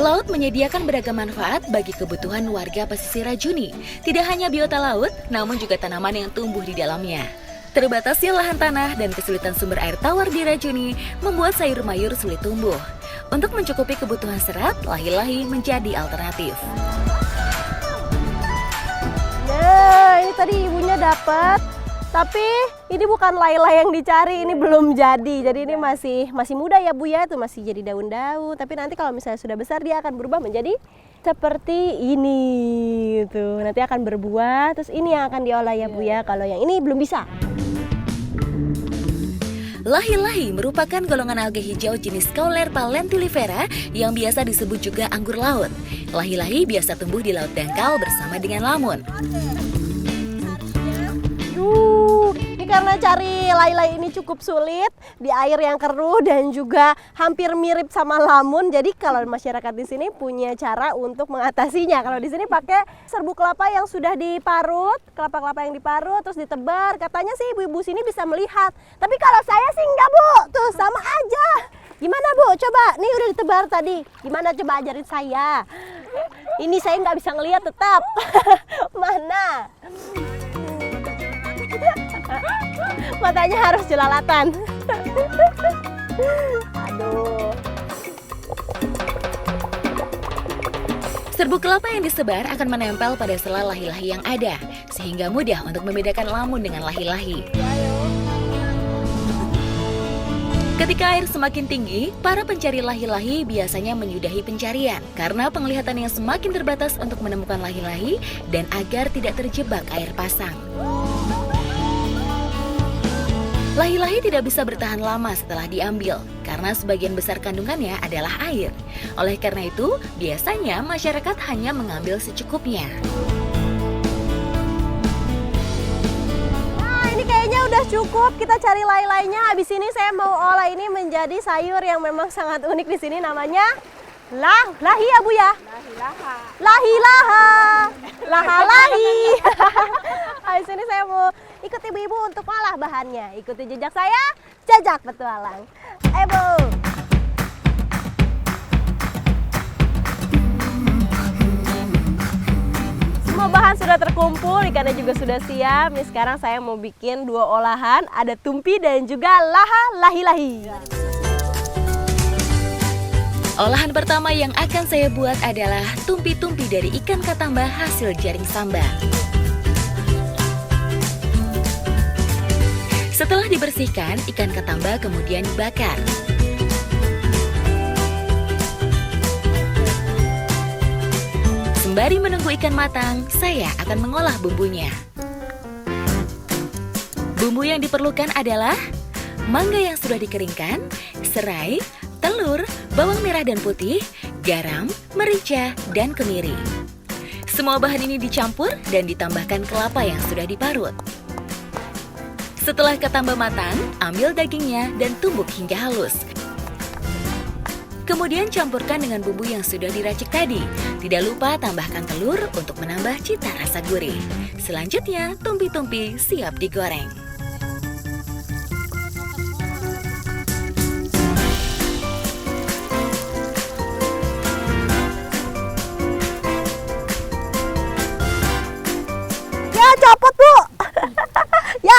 Laut menyediakan beragam manfaat bagi kebutuhan warga pesisir Rajuni. Tidak hanya biota laut, namun juga tanaman yang tumbuh di dalamnya. Terbatasnya lahan tanah dan kesulitan sumber air tawar di Rajuni membuat sayur mayur sulit tumbuh. Untuk mencukupi kebutuhan serat, lahi-lahi menjadi alternatif. Nah, ini tadi ibunya dapat. Tapi ini bukan lahi-lahi yang dicari, ini belum jadi. Jadi ini masih muda ya Bu ya, itu masih jadi daun-daun. Tapi nanti kalau misalnya sudah besar dia akan berubah menjadi seperti ini. Tuh, nanti akan berbuah, terus ini yang akan diolah ya Bu ya. Kalau yang ini belum bisa. Lahi-lahi merupakan golongan alga hijau jenis Caulerpa lentilifera yang biasa disebut juga anggur laut. Lahi-lahi biasa tumbuh di laut dangkal bersama dengan lamun. Ini karena cari lahi-lahi ini cukup sulit di air yang keruh dan juga hampir mirip sama lamun. Jadi kalau masyarakat di sini punya cara untuk mengatasinya. Kalau di sini pakai serbuk kelapa yang sudah diparut, kelapa-kelapa yang diparut terus ditebar. Katanya sih ibu-ibu sini bisa melihat. Tapi kalau saya sih enggak Bu, tuh sama aja. Gimana Bu? Coba, nih udah ditebar tadi. Gimana coba ajarin saya? Ini saya nggak bisa ngelihat tetap. Mana? Matanya harus jelalatan. Aduh. Serbuk kelapa yang disebar akan menempel pada sela lahi-lahi yang ada, sehingga mudah untuk membedakan lamun dengan lahi-lahi. Ketika air semakin tinggi, para pencari lahi-lahi biasanya menyudahi pencarian karena penglihatan yang semakin terbatas untuk menemukan lahi-lahi dan agar tidak terjebak air pasang. Lahi-lahi tidak bisa bertahan lama setelah diambil karena sebagian besar kandungannya adalah air. Oleh karena itu, biasanya masyarakat hanya mengambil secukupnya. Nah, ini kayaknya udah cukup. Kita cari lahi-lahinya. Habis ini saya mau olah ini menjadi sayur yang memang sangat unik di sini, namanya lahi ya Bu ya? Lahi-laha. Lahi-laha. Laha-lahi. Habis ini saya mau ikut ibu-ibu untuk olah bahannya. Ikuti jejak saya, jajak petualang. Ayo Bu. Semua bahan sudah terkumpul, ikannya juga sudah siap. Nih sekarang saya mau bikin dua olahan, ada tumpi dan juga lahi-lahi. Olahan pertama yang akan saya buat adalah tumpi-tumpi dari ikan katamba hasil jaring samba. Setelah dibersihkan, ikan katamba kemudian dibakar. Sembari menunggu ikan matang, saya akan mengolah bumbunya. Bumbu yang diperlukan adalah mangga yang sudah dikeringkan, serai, telur, bawang merah dan putih, garam, merica, dan kemiri. Semua bahan ini dicampur dan ditambahkan kelapa yang sudah diparut. Setelah katamba matang, ambil dagingnya dan tumbuk hingga halus. Kemudian campurkan dengan bumbu yang sudah diracik tadi. Tidak lupa tambahkan telur untuk menambah cita rasa gurih. Selanjutnya, tumpi-tumpi siap digoreng. Ya, copot Bu. Ya,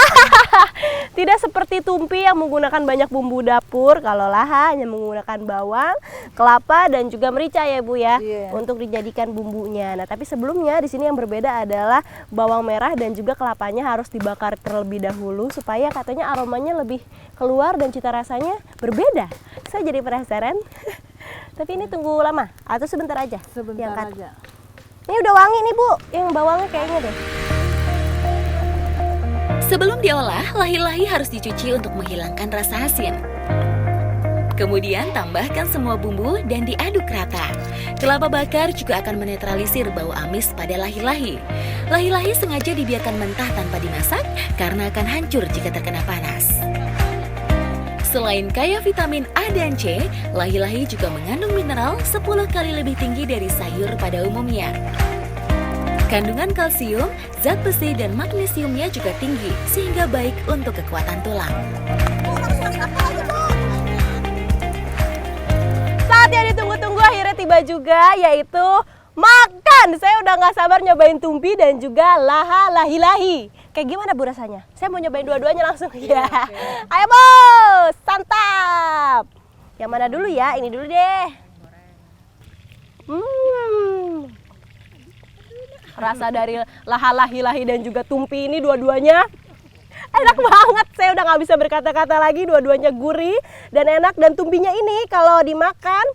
tidak seperti tumpi yang menggunakan banyak bumbu dapur. Kalau laha hanya menggunakan bawang, kelapa dan juga merica ya Bu ya, untuk dijadikan bumbunya. Nah, tapi sebelumnya di sini yang berbeda adalah bawang merah dan juga kelapanya harus dibakar terlebih dahulu supaya katanya aromanya lebih keluar dan cita rasanya berbeda. Saya jadi penasaran. Tapi ini tunggu lama atau sebentar aja? Sebentar aja. Ini udah wangi nih Bu, yang bawangnya kayaknya deh. Sebelum diolah, lahi-lahi harus dicuci untuk menghilangkan rasa asin. Kemudian tambahkan semua bumbu dan diaduk rata. Kelapa bakar juga akan menetralisir bau amis pada lahi-lahi. Lahi-lahi sengaja dibiarkan mentah tanpa dimasak karena akan hancur jika terkena panas. Selain kaya vitamin A dan C, lahi-lahi juga mengandung mineral 10 kali lebih tinggi dari sayur pada umumnya. Kandungan kalsium, zat besi, dan magnesiumnya juga tinggi, sehingga baik untuk kekuatan tulang. Saat yang ditunggu-tunggu akhirnya tiba juga, yaitu makan. Saya udah nggak sabar nyobain tumpi dan juga laha lahi-lahi. Kayak gimana Bu rasanya? Saya mau nyobain dua-duanya langsung ya. Ayo bos, santap. Yang mana dulu ya? Ini dulu deh. Rasa dari laha lahi-lahi dan juga tumpi ini dua-duanya enak banget. Saya udah nggak bisa berkata-kata lagi. Dua-duanya gurih dan enak. Dan tumpinya ini kalau dimakan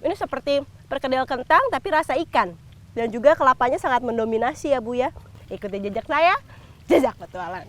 ini seperti perkedel kentang tapi rasa ikan. Dan juga kelapanya sangat mendominasi ya Bu ya. Ikuti jejak saya, jejak petualang.